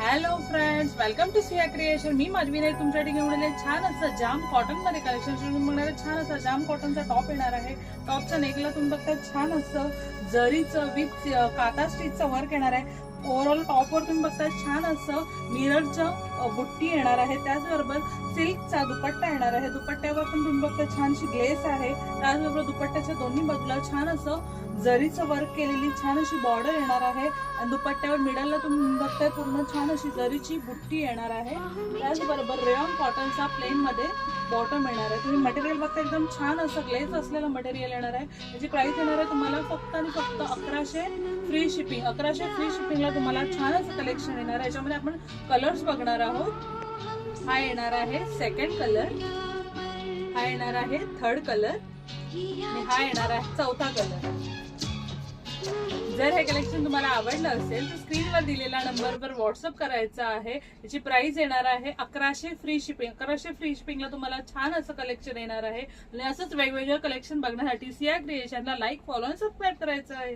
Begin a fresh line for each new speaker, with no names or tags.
Hello friends, welcome to Siya creation. मी माधवी नाही तुमच्यासाठी घेऊन आले छान असं जाम कॉटन मध्ये कलेक्शन बघणार. छान असा जाम कॉटनचा टॉप येणार आहे. टॉपच्या नेकला तुम्ही बघता छान असं जरीचं विथ काता स्टिचचं वर्क येणार आहे. ओव्हरऑल टॉपवर तुम्ही बघता छान असं मिररचं बुट्टी येणार आहे. त्याचबरोबर सिल्कचा दुपट्टा येणार आहे. दुपट्ट्यावर पण तुम्ही बघता छानशी ग्लेस आहे. त्याचबरोबर दुपट्ट्याच्या दोन्ही बाजूला छान असं जरीचं वर्क केलेली छान अशी बॉर्डर येणार आहे. आणि दुपट्ट्यावर मिडलला तुम्ही बघताय पूर्ण छान अशी जरीची बुट्टी येणार आहे. त्याचबरोबर रेयॉन कॉटनचा प्लेन मध्ये बॉटम येणार आहे. तुम्ही मटेरियल बघता एकदम छान असं ग्लेस असलेलं मटेरियल येणार आहे. याची प्राइस येणार आहे तुम्हाला फक्त आणि फक्त 1100 फ्री शिपिंग. 1100 फ्री शिपिंगला तुम्हाला छान असं कलेक्शन येणार आहे. याच्यामध्ये आपण कलर्स बघणार आहोत. हा येणार आहे सेकंड कलर, हा येणार आहे थर्ड कलर आणि हा येणार आहे चौथा कलर. जर हे कलेक्शन तुम्हाला आवडलं असेल तर स्क्रीनवर दिलेल्या नंबरवर व्हॉट्सअप करायचा आहे. याची प्राइस येणार आहे 1100 फ्री शिपिंग. 1100 फ्री शिपिंगला तुम्हाला छान असं कलेक्शन येणार आहे. आणि असंच वेगवेगळं कलेक्शन बघण्यासाठी सिया क्रिएशनला लाईक, फॉलो आणि सबस्क्राईब करायचं आहे.